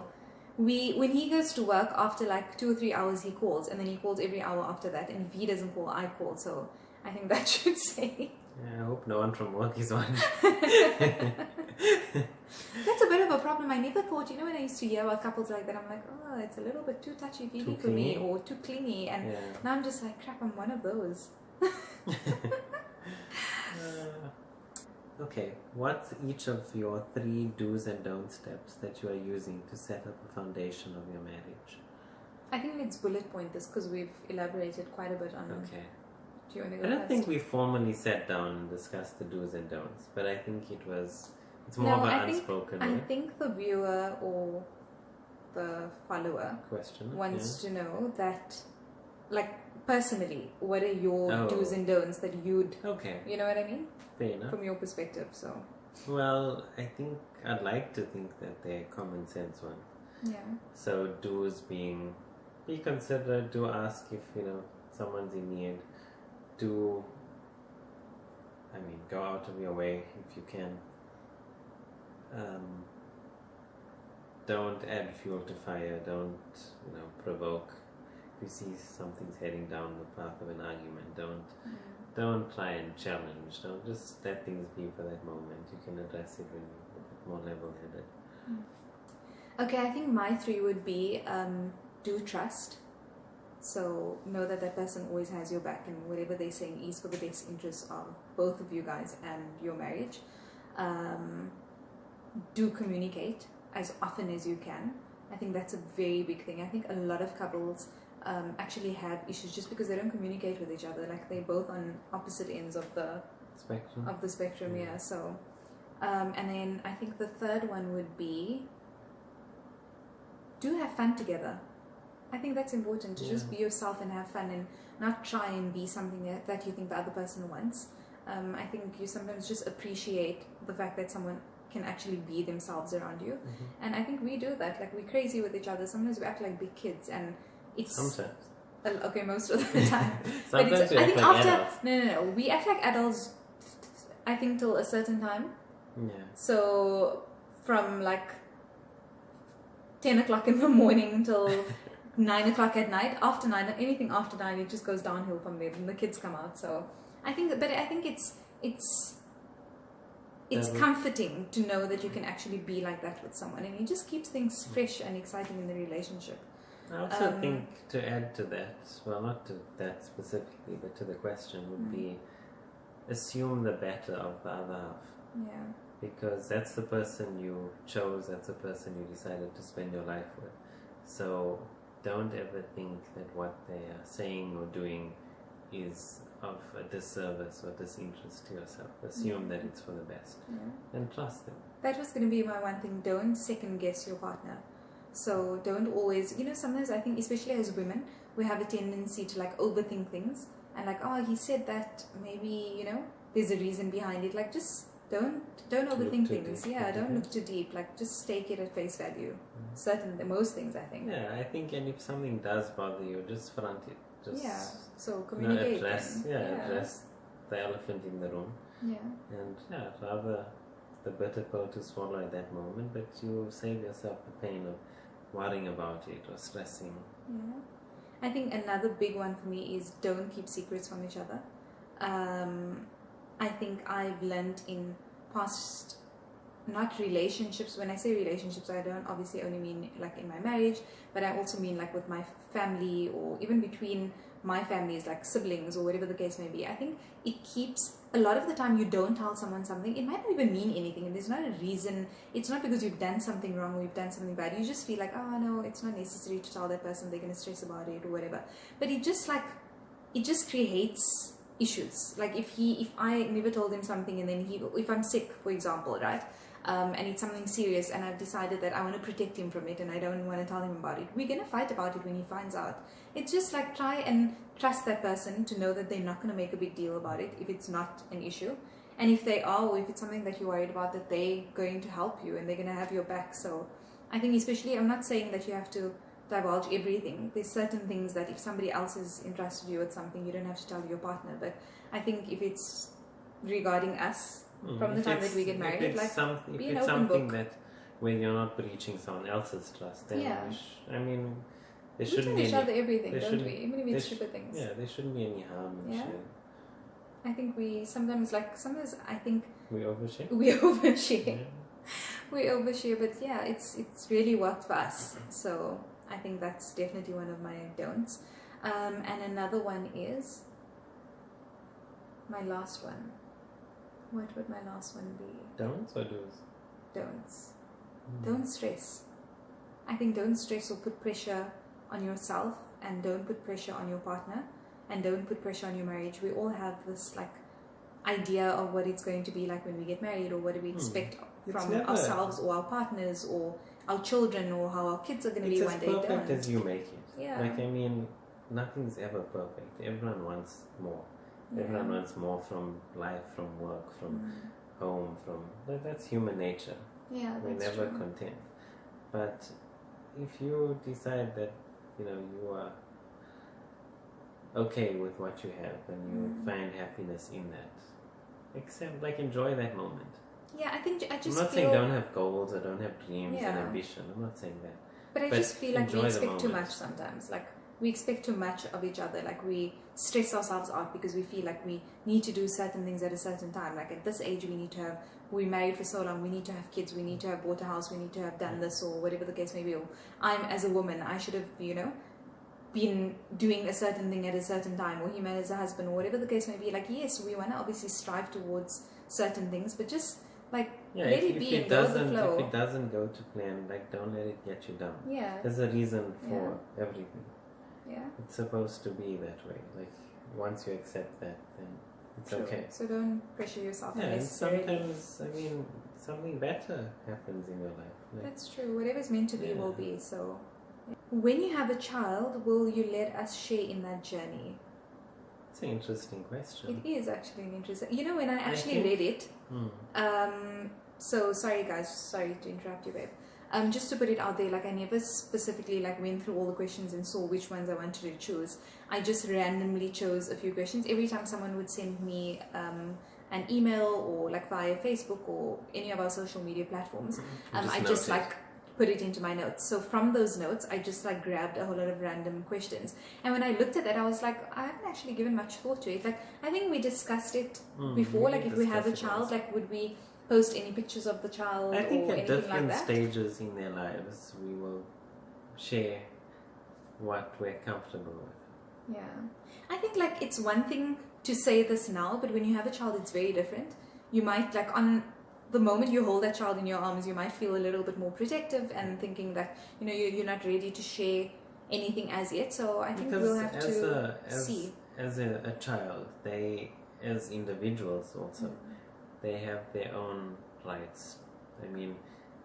Speaker 2: when he goes to work, after like 2 or 3 hours he calls, and then he calls every hour after that, and if he doesn't call, I call. So I think that should say.
Speaker 1: Yeah, I hope no one from work is watching.
Speaker 2: That's a bit of a problem. I never thought, you know, when I used to hear about couples like that, I'm like, oh, it's a little bit too touchy-feely for me, or too clingy, and now I'm just like, crap, I'm one of those.
Speaker 1: Okay, what's each of your 3 do's and don'ts steps that you are using to set up a foundation of your marriage?
Speaker 2: I think let's bullet point this because we've elaborated quite a bit on it.
Speaker 1: Okay.
Speaker 2: Do you want to go
Speaker 1: I don't
Speaker 2: first?
Speaker 1: think we formally sat down and discussed the do's and don'ts, but I think it's more of an unspoken
Speaker 2: I think the viewer or the follower
Speaker 1: question
Speaker 2: wants to know that, like, personally, what are your do's and don'ts that you'd, you know what I mean?
Speaker 1: Fair enough.
Speaker 2: From your perspective, so.
Speaker 1: Well, I think I'd like to think that they're common sense ones.
Speaker 2: Yeah.
Speaker 1: So do's being, be considerate, do ask if, you know, someone's in need. Go out of your way if you can. Don't add fuel to fire. Don't, provoke. If you see something's heading down the path of an argument, don't try and challenge. Don't just let things be for that moment. You can address it when you're a bit more level-headed.
Speaker 2: Okay, I think my 3 would be do trust. So know that that person always has your back, and whatever they're saying is for the best interest of both of you guys and your marriage. Do communicate as often as you can. I think that's a very big thing. I think a lot of couples actually have issues just because they don't communicate with each other. Like, they're both on opposite ends of the spectrum. Yeah. So, and then I think the 3rd one would be do have fun together. I think that's important, to just be yourself and have fun, and not try and be something that you think the other person wants. I think you sometimes just appreciate the fact that someone can actually be themselves around you. And I think we do that. Like, we're crazy with each other. Sometimes we act like big kids, and it's
Speaker 1: sometimes.
Speaker 2: Okay, most of the time.
Speaker 1: Sometimes we act like adults.
Speaker 2: No. We act like adults, I think, till a certain time.
Speaker 1: Yeah.
Speaker 2: So from like 10 o'clock in the morning till 9 o'clock at night. After 9, anything after 9, it just goes downhill from there, and the kids come out. So I think it's comforting to know that you can actually be like that with someone, and it just keeps things fresh and exciting in the relationship.
Speaker 1: I also think, to add to that, well, not to that specifically, but to the question, would be assume the better of the other half.
Speaker 2: Yeah.
Speaker 1: Because that's the person you chose, that's the person you decided to spend your life with. So don't ever think that what they are saying or doing is of a disservice or disinterest to yourself. Assume that it's for the best. And trust them.
Speaker 2: That was going to be my one thing. Don't second guess your partner. So don't always, sometimes I think, especially as women, we have a tendency to like overthink things, and like, oh, he said that, maybe, there's a reason behind it. Like, just don't overthink things. Don't look too deep. Like, just take it at face value. Most things, I think.
Speaker 1: Yeah, I think, and if something does bother you, just front it.
Speaker 2: So communicate.
Speaker 1: Address the elephant in the room. And rather the bitter pill to swallow at that moment, but you save yourself the pain of worrying about it or stressing.
Speaker 2: I think another big one for me is don't keep secrets from each other. I think I've learned in past, not relationships, when I say relationships, I don't obviously only mean like in my marriage, but I also mean like with my family, or even between my family is like siblings or whatever the case may be, I think it keeps, a lot of the time you don't tell someone something, it might not even mean anything, and there's not a reason, it's not because you've done something wrong or you've done something bad, you just feel like, oh no, it's not necessary to tell that person, they're going to stress about it or whatever. But it just like, it just creates issues. Like if I never told him something, and then if I'm sick, for example, right, and it's something serious, and I've decided that I want to protect him from it and I don't want to tell him about it, we're going to fight about it when he finds out. It's just like, try and trust that person to know that they're not going to make a big deal about it if it's not an issue. And if they are, or if it's something that you're worried about, that they're going to help you and they're going to have your back. So I think especially, I'm not saying that you have to divulge everything. There's certain things that if somebody else has entrusted you with something, you don't have to tell your partner. But I think if it's regarding us, from the time that we get married,
Speaker 1: if it's
Speaker 2: like,
Speaker 1: something,
Speaker 2: be
Speaker 1: if
Speaker 2: an
Speaker 1: it's
Speaker 2: open
Speaker 1: something
Speaker 2: book.
Speaker 1: that where you're not breaching someone else's trust, then
Speaker 2: Yeah.
Speaker 1: I mean, there
Speaker 2: We
Speaker 1: shouldn't
Speaker 2: tell
Speaker 1: be
Speaker 2: each
Speaker 1: any,
Speaker 2: other everything,
Speaker 1: there
Speaker 2: don't
Speaker 1: shouldn't-
Speaker 2: we? Even if
Speaker 1: there
Speaker 2: it's
Speaker 1: sh-
Speaker 2: stupid things.
Speaker 1: Yeah, there shouldn't be any harm in
Speaker 2: Yeah.
Speaker 1: sharing.
Speaker 2: I think we sometimes I think
Speaker 1: We overshare.
Speaker 2: we overshare.
Speaker 1: Yeah.
Speaker 2: We overshare, but yeah, it's really worked for us. So I think that's definitely one of my don'ts. And another one is my last one. What would my last one be?
Speaker 1: Don'ts or do's?
Speaker 2: Don'ts. Don't stress. I think don't stress or put pressure on yourself, and don't put pressure on your partner, and don't put pressure on your marriage. We all have this like idea of what it's going to be like when we get married, or what do we expect from ourselves or our partners or our children, or how our kids are going to be one day.
Speaker 1: It's as perfect as you make it.
Speaker 2: Yeah.
Speaker 1: Like, I mean, nothing's ever perfect. Everyone wants more. Everyone wants more from life, from work, from home, that's human nature.
Speaker 2: Yeah,
Speaker 1: We're
Speaker 2: that's
Speaker 1: never
Speaker 2: true.
Speaker 1: content. But if you decide that, you know, you are okay with what you have and you find happiness in that, like, enjoy that moment.
Speaker 2: Yeah, I think I just
Speaker 1: I'm not
Speaker 2: feel,
Speaker 1: saying don't have goals or don't have dreams and
Speaker 2: Yeah.
Speaker 1: ambition. I'm not saying that.
Speaker 2: but I just feel like we
Speaker 1: enjoy the
Speaker 2: expect too
Speaker 1: moment.
Speaker 2: much sometimes. Like, we expect too much of each other. Like, we stress ourselves out because we feel like we need to do certain things at a certain time. Like, at this age, we need to have, we're married for so long, we need to have kids, we need to have bought a house, we need to have done this, or whatever the case may be. Or I'm, as a woman, I should have, you know, been doing a certain thing at a certain time, or him as a husband, or whatever the case may be. Like, yes, we want to obviously strive towards certain things, but just like,
Speaker 1: Yeah,
Speaker 2: let
Speaker 1: if
Speaker 2: it be
Speaker 1: it
Speaker 2: and go with the
Speaker 1: doesn't,
Speaker 2: flow.
Speaker 1: if it doesn't go to plan, like, don't let it get you down.
Speaker 2: Yeah,
Speaker 1: There's a reason for everything.
Speaker 2: yeah.
Speaker 1: It's supposed to be that way. Like, once you accept that, then it's
Speaker 2: True.
Speaker 1: okay.
Speaker 2: So don't pressure yourself
Speaker 1: Yeah, and
Speaker 2: unnecessarily.
Speaker 1: sometimes, I mean, something better happens in your life. Like,
Speaker 2: That's true. Whatever's meant to be
Speaker 1: Yeah.
Speaker 2: will be. So, when you have a child, will you let us share in that journey?
Speaker 1: it's an interesting question.
Speaker 2: It is actually an interesting. You know, when I actually
Speaker 1: think-
Speaker 2: read it,
Speaker 1: Hmm.
Speaker 2: so sorry guys, sorry to interrupt you, babe. Just to put it out there, like, I never specifically like went through all the questions and saw which ones I wanted to choose. I just randomly chose a few questions. Every time someone would send me an email, or like via Facebook or any of our social media platforms, I just
Speaker 1: note it.
Speaker 2: like put it into my notes. So from those notes, I just like grabbed a whole lot of random questions. And when I looked at that, I was like, I haven't actually given much thought to it. Like, I think we discussed it before.
Speaker 1: we
Speaker 2: Like,
Speaker 1: did
Speaker 2: if we have a
Speaker 1: discuss it
Speaker 2: child,
Speaker 1: once.
Speaker 2: like, would we post any pictures of the child
Speaker 1: I think
Speaker 2: or
Speaker 1: at
Speaker 2: anything like
Speaker 1: different
Speaker 2: that?
Speaker 1: stages in their lives, we will share what we're comfortable with.
Speaker 2: Yeah. I think, like, it's one thing to say this now, but when you have a child, it's very different. You might, like, on the moment you hold that child in your arms, you might feel a little bit more protective and thinking that, you know, you're not ready to share anything as yet. So I think we'll have to see.
Speaker 1: As a child, they, as individuals also, they have their own rights. I mean,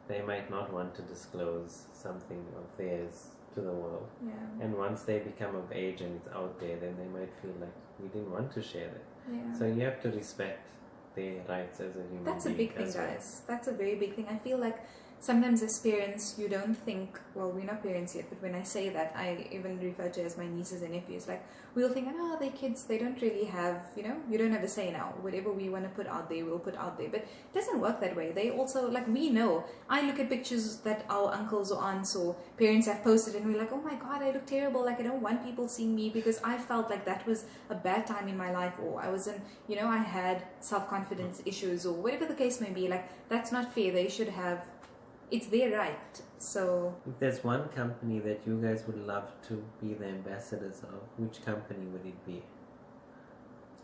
Speaker 1: they might not want to disclose something of theirs to the world.
Speaker 2: Yeah.
Speaker 1: And once they become of age and it's out there, then they might feel like we didn't want to share that.
Speaker 2: Yeah.
Speaker 1: So you have to respect their rights as a human
Speaker 2: That's a
Speaker 1: being
Speaker 2: big thing,
Speaker 1: as well.
Speaker 2: guys. That's a very big thing. I feel like sometimes as parents, you don't think, well, we're not parents yet, but when I say that, I even refer to as my nieces and nephews. Like, we'll think, oh, they're kids, they don't really have, you know, you don't have a say now. Whatever we want to put out there, we'll put out there. But it doesn't work that way. They also, like, we know. I look at pictures that our uncles or aunts or parents have posted, and we're like, oh my God, I look terrible. Like, I don't want people seeing me because I felt like that was a bad time in my life, or I wasn't, you know, I had self-confidence issues, or whatever the case may be. Like, that's not fair. They should have it's their right. So
Speaker 1: if there's one company that you guys would love to be the ambassadors of, which company would it be?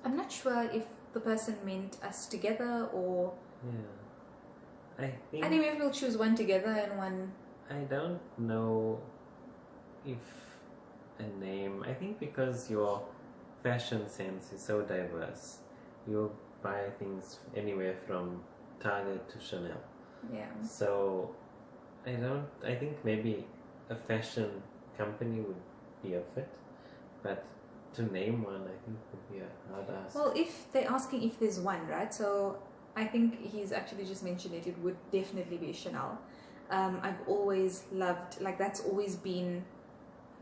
Speaker 2: I'm not sure if the person meant us together or...
Speaker 1: Yeah. I
Speaker 2: think maybe we'll choose one together and one...
Speaker 1: I don't know if a name... I think because your fashion sense is so diverse, you buy things anywhere from Target to Chanel.
Speaker 2: Yeah.
Speaker 1: So I think maybe a fashion company would be a fit, but to name one, I think would be a hard ask.
Speaker 2: Well, if they're asking if there's one, right? So I think he's actually just mentioned it would definitely be Chanel. I've always loved, like, that's always been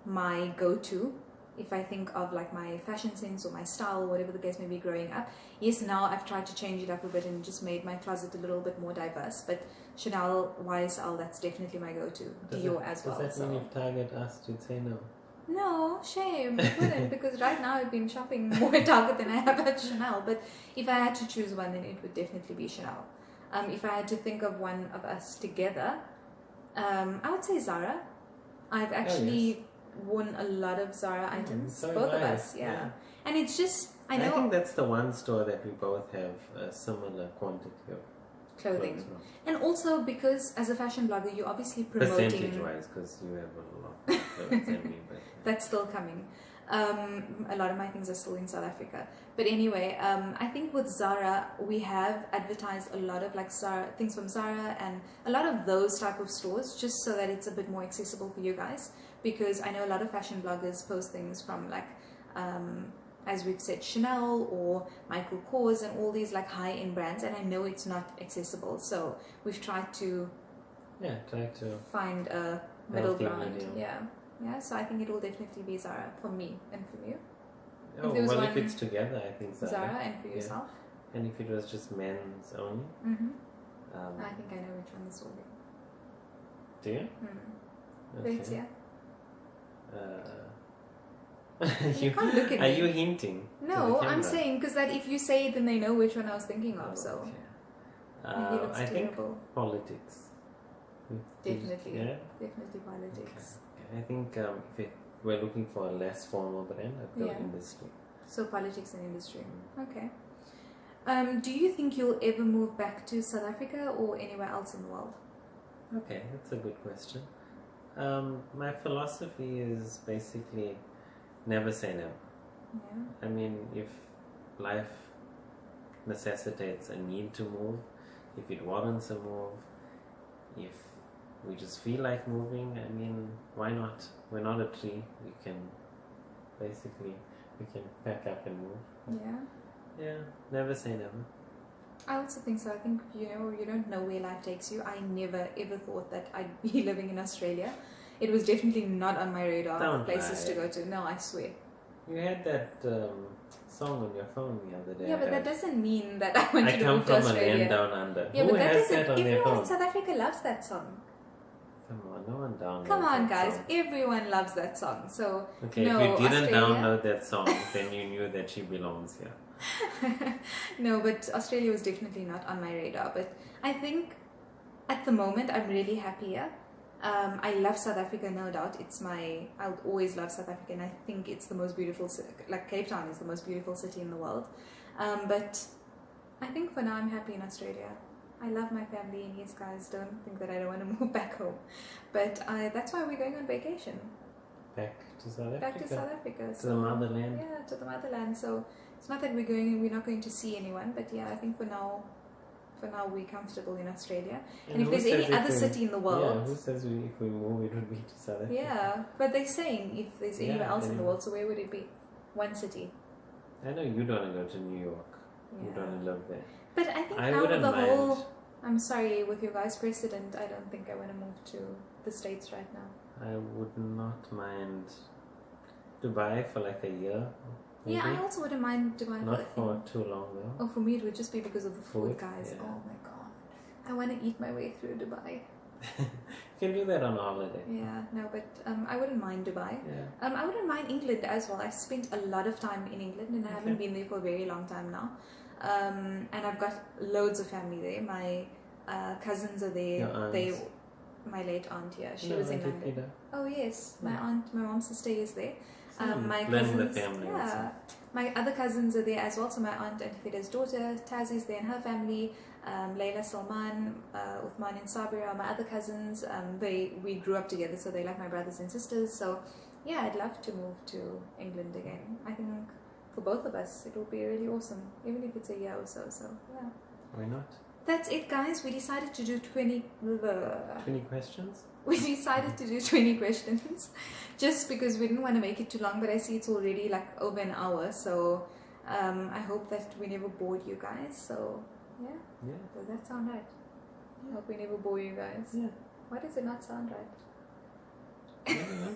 Speaker 2: my go-to if I think of like my fashion sense or my style, whatever the case may be growing up. Yes, now I've tried to change it up a bit and just made my closet a little bit more diverse, but Chanel, YSL, that's definitely my go-to. Dior as well.
Speaker 1: Does that mean if Target asked, you'd say no?
Speaker 2: No, shame. I wouldn't, because right now I've been shopping more at Target than I have at Chanel. But if I had to choose one, then it would definitely be Chanel. If I had to think of one of us together, I would say Zara. I've actually worn a lot of Zara items,
Speaker 1: so
Speaker 2: both of
Speaker 1: nice.
Speaker 2: us, yeah. And it's just, I know...
Speaker 1: I think that's the one store that we both have a similar quantity of
Speaker 2: clothing. And also because as a fashion blogger, you're obviously promoting...
Speaker 1: Percentage-wise, because you have a lot of clothes than me, but...
Speaker 2: That's still coming. A lot of my things are still in South Africa. But anyway, I think with Zara, we have advertised a lot of like Zara, things from Zara and a lot of those type of stores, just so that it's a bit more accessible for you guys. Because I know a lot of fashion bloggers post things from like, as we've said, Chanel or Michael Kors and all these like high-end brands, and I know it's not accessible. So we've tried to find a middle ground. Yeah, so I think it will definitely be Zara for me and for you.
Speaker 1: If it's together, I think
Speaker 2: Zara and for yourself.
Speaker 1: And if it was just men's only?
Speaker 2: I think I know which one this will be.
Speaker 1: Do you?
Speaker 2: Okay.
Speaker 1: You
Speaker 2: can't look at me.
Speaker 1: Are you hinting?
Speaker 2: No, I'm saying because that if you say it, then they know which one I was thinking of. So
Speaker 1: I think politics.
Speaker 2: Definitely,
Speaker 1: yeah?
Speaker 2: Definitely politics.
Speaker 1: Okay. I think if we're looking for a less formal brand, I'd go industry.
Speaker 2: So politics and industry. Okay. Do you think you'll ever move back to South Africa or anywhere else in the world?
Speaker 1: Okay, that's a good question. My philosophy is basically never say never.
Speaker 2: Yeah.
Speaker 1: I mean, if life necessitates a need to move, if it warrants a move, if we just feel like moving, I mean, why not? We're not a tree. We can pack up and move. Yeah, never say never.
Speaker 2: I also think so. I think, you don't know where life takes you. I never ever thought that I'd be living in Australia. It was definitely not on my radar of places to go to. No, I swear.
Speaker 1: You had that song on your phone the other day.
Speaker 2: Yeah, but that doesn't mean that I want to move to Australia.
Speaker 1: I come from a land down under.
Speaker 2: Yeah, but that doesn't...
Speaker 1: Everyone
Speaker 2: in South Africa loves that song.
Speaker 1: Come on, no one downloads
Speaker 2: Come on, guys.
Speaker 1: Song.
Speaker 2: Everyone loves that song. So,
Speaker 1: okay,
Speaker 2: no,
Speaker 1: if you didn't
Speaker 2: Australia...
Speaker 1: download that song, then you knew that she belongs here.
Speaker 2: No, but Australia was definitely not on my radar. But I think at the moment I'm really happy here. I love South Africa, no doubt. I'll always love South Africa, and I think it's the most beautiful city. Like Cape Town is the most beautiful city in the world. But I think for now I'm happy in Australia. I love my family, and yes, guys, don't think that I don't want to move back home. But that's why we're going on vacation.
Speaker 1: Back to South Africa?
Speaker 2: Back to South Africa.
Speaker 1: To the motherland?
Speaker 2: Yeah, to the motherland. So it's not that we're not going to see anyone, but yeah, I think for now we're comfortable in Australia. And if there's any other city in the world...
Speaker 1: Yeah, who says if we move, it would be to South Africa?
Speaker 2: Yeah, but they're saying if there's anywhere else in the world, so where would it be? One city.
Speaker 1: I know you don't want to go to New York.
Speaker 2: Yeah.
Speaker 1: You don't want to live there.
Speaker 2: But I think now with the whole... I'm sorry, with your guys' president, I don't think I want to move to the States right now.
Speaker 1: I would not mind Dubai for like a year. Maybe.
Speaker 2: Yeah, I also wouldn't mind Dubai
Speaker 1: not for too long though.
Speaker 2: Oh, for me it would just be because of the food, guys.
Speaker 1: Yeah.
Speaker 2: Oh my god. I want to eat my way through Dubai.
Speaker 1: You can do that on holiday.
Speaker 2: Yeah, no, but I wouldn't mind Dubai.
Speaker 1: Yeah.
Speaker 2: I wouldn't mind England as well. I spent a lot of time in England and I haven't been there for a very long time now. And I've got loads of family there. My cousins are there. my late aunt here. She
Speaker 1: No,
Speaker 2: was in
Speaker 1: Auntie
Speaker 2: London.
Speaker 1: Peter.
Speaker 2: Oh yes, my mom's sister is there. My
Speaker 1: Blend the
Speaker 2: cousins,
Speaker 1: family
Speaker 2: yeah,
Speaker 1: also.
Speaker 2: my other cousins are there as well. So my aunt Auntie Fida's daughter Taz is there and her family. Layla, Salman, Uthman and Sabira, my other cousins. We grew up together, so they're like my brothers and sisters. So yeah, I'd love to move to England again. I think for both of us, it will be really awesome, even if it's a year or so. So yeah.
Speaker 1: Why not?
Speaker 2: That's it, guys. We decided to do 20
Speaker 1: questions?
Speaker 2: We decided to do 20 questions just because we didn't want to make it too long, but I see it's already like over an hour, so I hope that we never bored you guys. So yeah, does that sound right? I hope we never bore you guys.
Speaker 1: Yeah.
Speaker 2: Why does it not sound right?
Speaker 1: I don't know.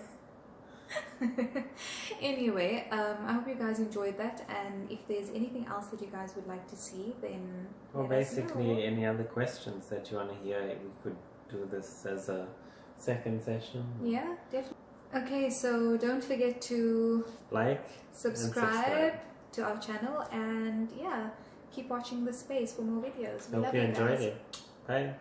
Speaker 2: Anyway, I hope you guys enjoyed that, and if there's anything else that you guys would like to see, then
Speaker 1: Or
Speaker 2: let us
Speaker 1: basically
Speaker 2: know.
Speaker 1: any other questions that you want to hear, we could do this as a second session.
Speaker 2: Yeah, definitely. Okay, so don't forget to
Speaker 1: Like,
Speaker 2: subscribe to our channel, and yeah, keep watching the space for more videos. We
Speaker 1: Hope
Speaker 2: love
Speaker 1: you
Speaker 2: you
Speaker 1: enjoyed
Speaker 2: guys.
Speaker 1: it. Bye.